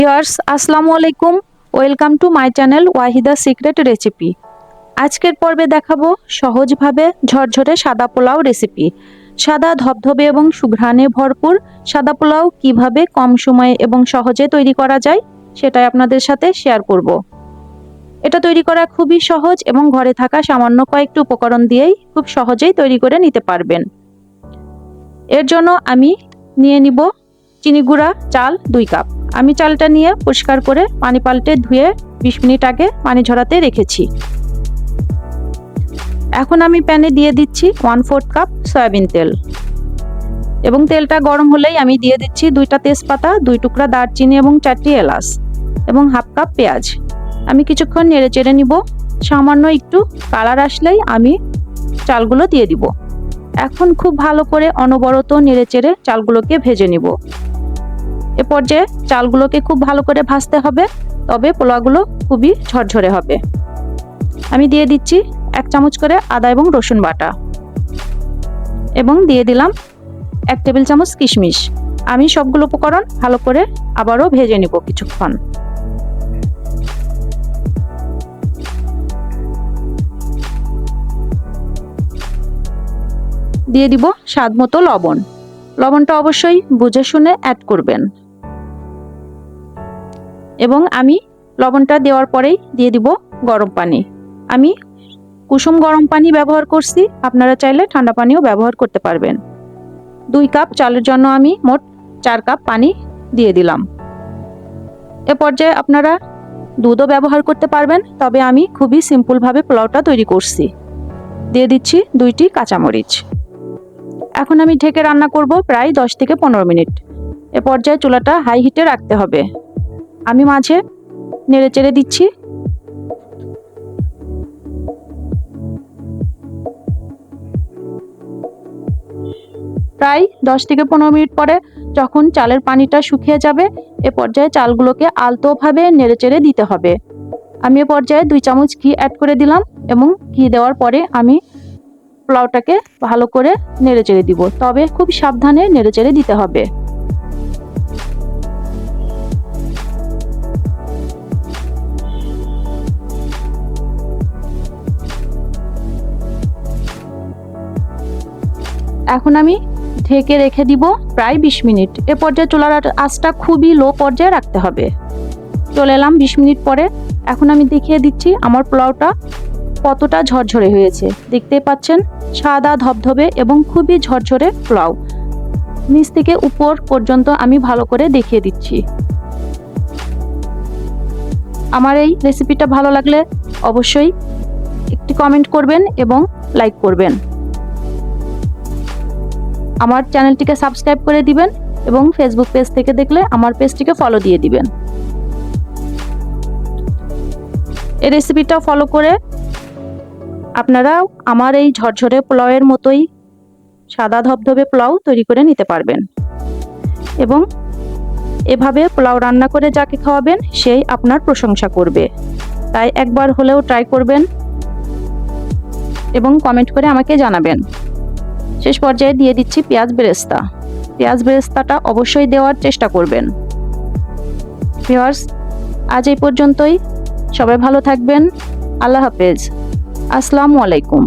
Viewers আসসালামু আলাইকুম, welcome to my channel Wahida secret recipe. আজকের পর্বে দেখাবো সহজভাবে ঝরঝরে সাদা পোলাও রেসিপি। সাদা ধবধবে এবং সুঘ্রাণে ভরপুর সাদা পোলাও কিভাবে কম সময়ে এবং সহজে তৈরি করা যায় সেটাই আপনাদের সাথে শেয়ার করব। এটা তৈরি করা খুবই সহজ এবং ঘরে থাকা সামান্য কয়েকটি উপকরণ দিয়েই খুব সহজেই তৈরি করে নিতে পারবেন। এর জন্য আমি নিয়ে নিব চিনি গুঁড়া চাল 2 কাপ। আমি চালটা নিয়ে পরিষ্কার করে পানি পাল্টে ধুয়ে 20 মিনিট আগে পানি ঝরাতে রেখেছি। এখন আমি প্যানে দিয়ে দিচ্ছি 1/4 কাপ সয়াবিন তেল এবং তেলটা গরম হলেই আমি দিয়ে দিচ্ছি 2টা তেজপাতা, 2 টুকরা দারচিনি এবং 4টি এলাচ এবং 1/2 কাপ পেঁয়াজ। আমি কিছুক্ষণ নেড়ে চেড়ে নিব। সামান্য একটু কালার আসলেই আমি চালগুলো দিয়ে দিব। এখন খুব ভালো করে অনবরত নেড়ে চেড়ে চালগুলোকে ভেজে নিব। এ পর্যায়ে চালগুলোকে খুব ভালো করে ভাজতে হবে, তবে পোলাওগুলো খুবই ঝরঝরে হবে। আমি দিয়ে দিচ্ছি 1 চামচ করে আদা এবং রসুন বাটা এবং দিয়ে দিলাম 1 টেবিল চামচ কিশমিশ। আমি সবগুলো উপকরণ ভালো করে আবারও ভেজে নিব কিছুক্ষণ। দিয়ে দিব স্বাদ মতো লবণ। লবণটা অবশ্যই বুঝে শুনে অ্যাড করবেন এবং আমি লবণটা দেওয়ার পরেই দিয়ে দিব গরম পানি। আমি কুসুম গরম পানি ব্যবহার করছি, আপনারা চাইলে ঠান্ডা পানিও ব্যবহার করতে পারবেন। 2 কাপ চালের জন্য আমি মোট 4 কাপ পানি দিয়ে দিলাম। এ পর্যায়ে আপনারা দুধও ব্যবহার করতে পারবেন, তবে আমি খুবই সিম্পলভাবে পোলাওটা তৈরি করছি। দিয়ে দিচ্ছি 2টি কাঁচামরিচ। এখন আমি ঢেকে রান্না করব প্রায় 10 থেকে 15 মিনিট। এ পর্যায়ে চুলাটা হাই হিটে রাখতে হবে। আমি মাঝে নেড়ে চেড়ে দিচ্ছি। প্রায় 10 থেকে 15 মিনিট পরে যখন চালের পানিটা শুকিয়ে যাবে, এ পর্যায়ে চালগুলোকে আলতোভাবে নেড়ে চেড়ে দিতে হবে। আমি এ পর্যায়ে 2 চামচ ঘি অ্যাড করে দিলাম এবং ঘি দেওয়ার পরে আমি পোলাওটাকে ভালো করে নেড়ে চেড়ে দিব, তবে খুব সাবধানে নেড়ে চেড়ে দিতে হবে। এখন আমি ঢেকে রেখে দিব প্রায় 20 মিনিট। এ পর্যায়ে চুলার আঁচটা খুবই লো পর্যায়ে রাখতে হবে। চলে এলাম 20 মিনিট পরে। এখন আমি দেখিয়ে দিচ্ছি আমার পোলাওটা কতটা ঝরঝরে হয়েছে। দেখতেই পাচ্ছেন সাদা ধবধবে এবং খুবই ঝরঝরে পোলাও। নিচ থেকে উপর পর্যন্ত আমি ভালো করে দেখিয়ে দিচ্ছি। আমার এই রেসিপিটা ভালো লাগলে অবশ্যই একটি কমেন্ট করবেন এবং লাইক করবেন। আমার চ্যানেলটিকে সাবস্ক্রাইব করে দিবেন এবং ফেসবুক পেজ থেকে দেখলে আমার পেজটিকে ফলো দিয়ে দিবেন। এই রেসিপিটা ফলো করে আপনারা আমার এই ঝরঝরে পোলাওয়ের মতোই সাদা ধবধবে পোলাও তৈরি করে নিতে পারবেন এবং এভাবে পোলাও রান্না করে যাকে খাওয়াবেন সেই আপনার প্রশংসা করবে। তাই একবার হলেও ট্রাই করবেন এবং কমেন্ট করে আমাকে জানাবেন। শেষ পর্যায়ে দিয়ে দিচ্ছি পেঁয়াজ বেরেস্তা। পেঁয়াজ বেরেস্তাটা অবশ্যই দেওয়ার চেষ্টা করবেন। ভিউয়ার্স, আজ এই পর্যন্তই। সবাই ভালো থাকবেন। আল্লাহ হাফেজ। আসসালামু আলাইকুম।